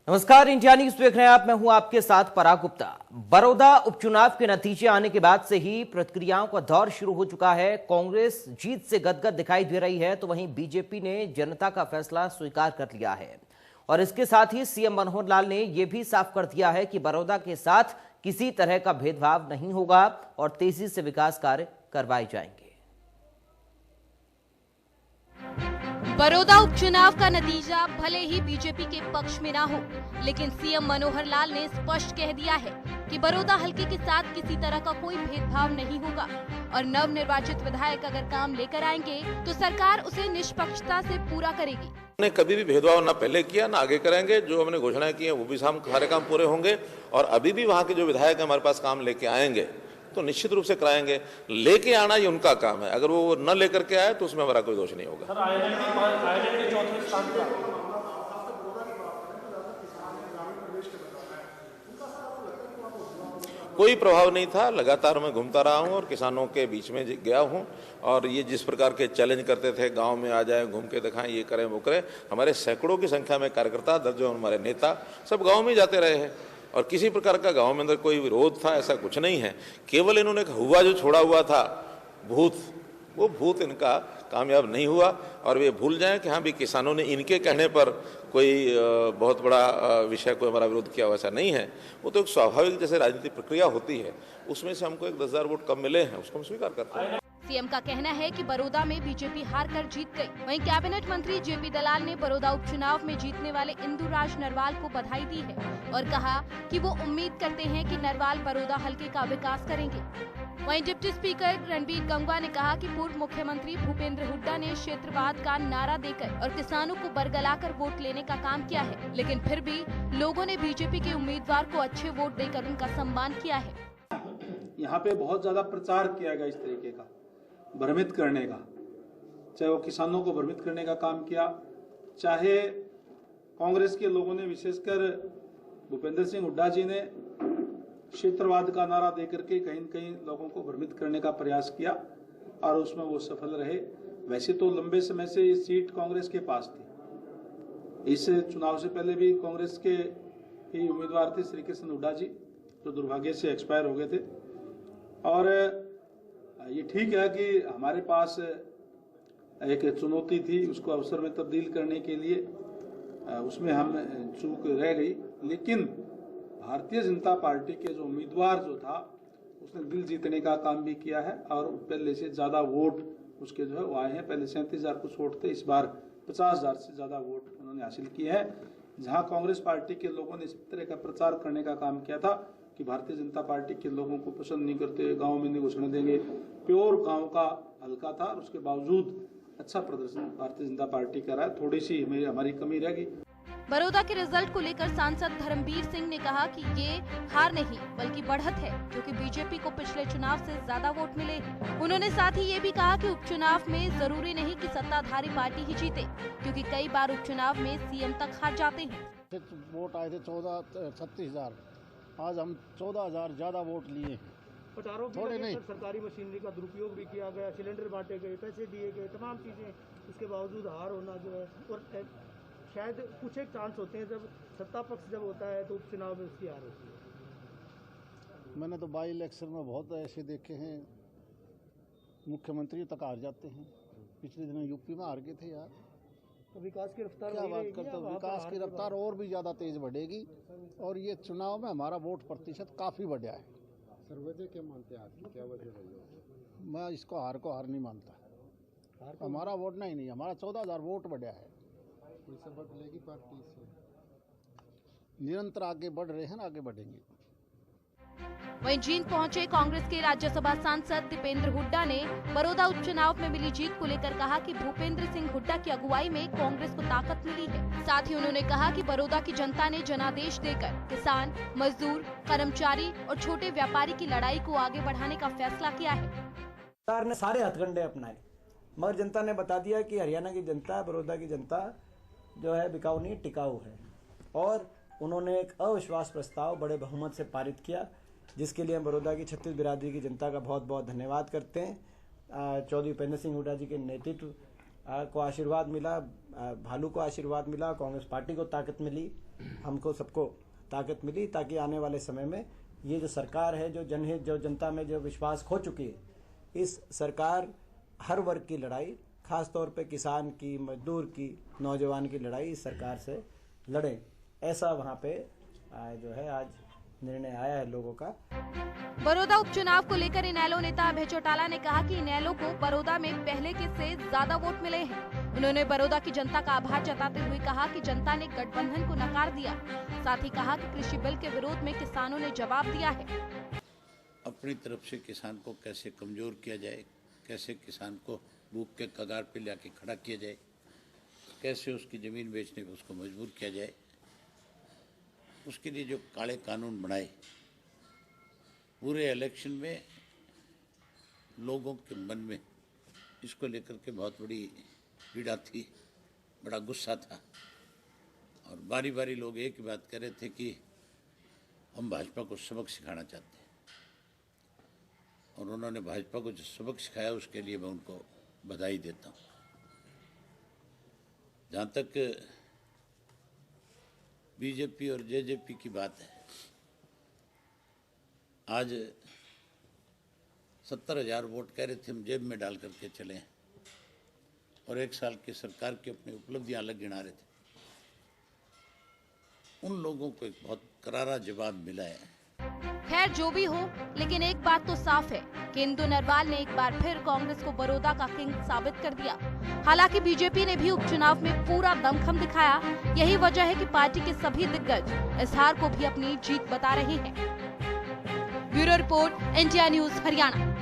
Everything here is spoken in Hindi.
नमस्कार, इंडिया न्यूज देख रहे हैं आप। मैं हूं आपके साथ पराग गुप्ता। बड़ौदा उपचुनाव के नतीजे आने के बाद से ही प्रतिक्रियाओं का दौर शुरू हो चुका है। कांग्रेस जीत से गदगद दिखाई दे रही है, तो वहीं बीजेपी ने जनता का फैसला स्वीकार कर लिया है। और इसके साथ ही सीएम मनोहर लाल ने यह भी साफ कर दिया है कि बड़ौदा के साथ किसी तरह का भेदभाव नहीं होगा और तेजी से विकास कार्य करवाए जाएंगे। बड़ौदा उपचुनाव का नतीजा भले ही बीजेपी के पक्ष में ना हो, लेकिन सीएम मनोहर लाल ने स्पष्ट कह दिया है कि बड़ौदा हलके के साथ किसी तरह का कोई भेदभाव नहीं होगा और नव निर्वाचित विधायक अगर काम लेकर आएंगे तो सरकार उसे निष्पक्षता से पूरा करेगी। हमने कभी भी भेदभाव ना पहले किया ना आगे करेंगे। जो हमने घोषणाएं की हैं वो भी सारे काम पूरे होंगे और अभी भी वहाँ के जो विधायक हमारे पास काम लेके आएंगे तो निश्चित रूप से कराएंगे। लेके आना ये उनका काम है, अगर वो न लेकर के आए तो उसमें हमारा कोई दोष नहीं होगा। सर, आयरलैंड के चौथे स्थान पर कोई प्रभाव नहीं था। लगातार मैं घूमता रहा हूं और किसानों के बीच में गया हूं और ये जिस प्रकार के चैलेंज करते थे, गांव में आ जाए, घूम के दिखाएं, ये करें वो करें, हमारे सैकड़ों की संख्या में कार्यकर्ता, दर्जनों हमारे नेता सब गाँव में जाते रहे हैं और किसी प्रकार का गांव में अंदर कोई विरोध था ऐसा कुछ नहीं है। केवल इन्होंने हुआ जो छोड़ा हुआ था भूत, वो भूत इनका कामयाब नहीं हुआ और वे भूल जाएं कि हाँ भी किसानों ने इनके कहने पर कोई बहुत बड़ा विषय को हमारा विरोध किया, वैसा नहीं है। वो तो एक स्वाभाविक जैसे राजनीतिक प्रक्रिया होती है, उसमें से हमको एक 10,000 वोट कम मिले हैं, उसको हम स्वीकार करते हैं। सीएम का कहना है कि बड़ौदा में बीजेपी हार कर जीत गई। वहीं कैबिनेट मंत्री जेपी दलाल ने बड़ौदा उपचुनाव में जीतने वाले इंदुराज नरवाल को बधाई दी है और कहा कि वो उम्मीद करते हैं कि नरवाल बड़ौदा हलके का विकास करेंगे। वहीं डिप्टी स्पीकर रणबीर गंगवा ने कहा कि पूर्व मुख्यमंत्री भूपेंद्र हुड्डा ने क्षेत्रवाद का नारा देकर और किसानों को बरगलाकर वोट लेने का काम किया है, लेकिन फिर भी लोगों ने बीजेपी के उम्मीदवार को अच्छे वोट देकर उनका सम्मान किया है। यहाँ पे बहुत ज्यादा प्रचार किया गया इस तरीके का, भ्रमित करने का, चाहे वो किसानों को भ्रमित करने का काम किया, चाहे कांग्रेस के लोगों ने, विशेषकर भूपेंद्र सिंह हुड्डा जी ने क्षेत्रवाद का नारा देकर के कहीं न कहीं लोगों को भ्रमित करने का प्रयास किया और उसमें वो सफल रहे। वैसे तो लंबे समय से ये सीट कांग्रेस के पास थी। इस चुनाव से पहले भी कांग्रेस के ही उम्मीदवार थे श्री कृष्ण हुड्डा जी, जो दुर्भाग्य से एक्सपायर हो गए थे। और ये ठीक है कि हमारे पास एक चुनौती थी, उसको अवसर में तब्दील करने के लिए उसमें हम चूक रह गई, लेकिन भारतीय जनता पार्टी के जो उम्मीदवार जो था उसने दिल जीतने का काम भी किया है और पहले से ज्यादा वोट उसके जो है वो आए हैं। पहले 37,000 कुछ वोट थे, इस बार 50,000 से ज्यादा वोट उन्होंने हासिल किए हैं। जहां कांग्रेस पार्टी के लोगों ने इस तरह का प्रचार करने का काम किया था कि भारतीय जनता पार्टी के लोगों को पसंद नहीं करते, गांव में नहीं घुसने देंगे, प्योर गांव का हल्का था और उसके बावजूद अच्छा प्रदर्शन भारतीय जनता पार्टी कर रहा है। थोड़ी सी हमारी कमी रहेगी। बड़ौदा के रिजल्ट को लेकर सांसद धर्मवीर सिंह ने कहा कि ये हार नहीं बल्कि बढ़त है, क्योंकि बीजेपी को पिछले चुनाव से ज्यादा वोट मिले। उन्होंने साथ ही ये भी कहा कि उपचुनाव में जरूरी नहीं कि सत्ताधारी पार्टी ही जीते, क्योंकि कई बार उपचुनाव में सीएम तक हार जाते हैं। वोट आए थे 36,000, आज हम 14,000 ज्यादा वोट लिए। प्रचारों थोड़े नहीं, सरकारी मशीनरी का दुरुपयोग भी किया गया, सिलेंडर बांटे गए, पैसे दिए गए, तमाम चीजें, उसके बावजूद हार होना जो है, और शायद कुछ एक चांस होते हैं जब सत्ता पक्ष जब होता है तो उपचुनाव में उसकी हार होती है। मैंने तो बाई इलेक्शन में बहुत ऐसे देखे हैं, मुख्यमंत्री तक हार जाते हैं। पिछले दिनों यूपी में हार गए थे यार। तो विकास की रफ्तार क्या बात करते हो, विकास की रफ्तार और भी ज्यादा तेज बढ़ेगी और ये चुनाव में हमारा वोट प्रतिशत काफी बढ़ा है। सर वजह क्या मानते हैं आपकी, क्या वजह रही? मैं इसको हार नहीं मानता। हमारा वोट नहीं, हमारा 14,000 वोट बढ़ा है। कोई सबक लेगी पार्टी से? निरंतर आगे बढ़ रहे हैं, आगे बढ़ेंगे। वहीं जींद पहुंचे कांग्रेस के राज्यसभा सांसद दीपेंद्र हुड्डा ने बड़ौदा उपचुनाव में मिली जीत को लेकर कहा कि भूपेंद्र सिंह हुड्डा की अगुवाई में कांग्रेस को ताकत मिली है। साथ ही उन्होंने कहा कि बड़ौदा की जनता ने जनादेश देकर किसान, मजदूर, कर्मचारी और छोटे व्यापारी की लड़ाई को आगे बढ़ाने का फैसला किया है। सरकार ने सारे हथकंडे अपनाए, मगर जनता ने बता दिया कि हरियाणा की जनता, बड़ौदा की जनता जो है बिकाऊ नहीं टिकाऊ है, और उन्होंने एक अविश्वास प्रस्ताव बड़े बहुमत से पारित किया, जिसके लिए हम बड़ौदा की 36 बिरादरी की जनता का बहुत बहुत धन्यवाद करते हैं। चौधरी भूपेंद्र सिंह हुड्डा जी के नेतृत्व को आशीर्वाद मिला, भालू को आशीर्वाद मिला, कांग्रेस पार्टी को ताकत मिली, हमको सबको ताकत मिली, ताकि आने वाले समय में ये जो सरकार है, जो जनहित, जो जनता में जो विश्वास खो चुकी है, इस सरकार हर वर्ग की लड़ाई, खास तौर पे किसान की, मजदूर की, नौजवान की लड़ाई इस सरकार से लड़े, ऐसा वहाँ पे जो है आज निर्णय आया है लोगों का। बड़ौदा उपचुनाव को लेकर इनेलो नेता अभय चौटाला ने कहा कि इनेलो को बड़ौदा में पहले के से ज्यादा वोट मिले हैं। उन्होंने बड़ौदा की जनता का आभार जताते हुए कहा कि जनता ने गठबंधन को नकार दिया। साथ ही कहा कि कृषि बिल के विरोध में किसानों ने जवाब दिया है। अपनी तरफ से किसान को कैसे कमजोर किया जाए, कैसे किसान को भूख के कगार पे लाके खड़ा किया जाए, कैसे उसकी जमीन बेचने पर उसको मजबूर किया जाए, उसके लिए जो काले कानून बनाए, पूरे इलेक्शन में लोगों के मन में इसको लेकर के बहुत बड़ी पीड़ा थी, बड़ा गुस्सा था, और बारी बारी लोग एक ही बात कह रहे थे कि हम भाजपा को सबक सिखाना चाहते हैं, और उन्होंने भाजपा को जो सबक सिखाया उसके लिए मैं उनको बधाई देता हूँ। जहाँ तक बीजेपी और जेजेपी की बात है, आज 70,000 वोट कह रहे थे हम जेब में डाल करके चले हैं, और 1 साल की सरकार की अपनी उपलब्धियां अलग गिना रहे थे। उन लोगों को एक बहुत करारा जवाब मिला है। खैर जो भी हो, लेकिन एक बात तो साफ है कि इंदु नरवाल ने एक बार फिर कांग्रेस को बड़ौदा का किंग साबित कर दिया। हालांकि बीजेपी ने भी उपचुनाव में पूरा दमखम दिखाया। यही वजह है कि पार्टी के सभी दिग्गज इस हार को भी अपनी जीत बता रहे हैं। Bureau report, India news Haryana.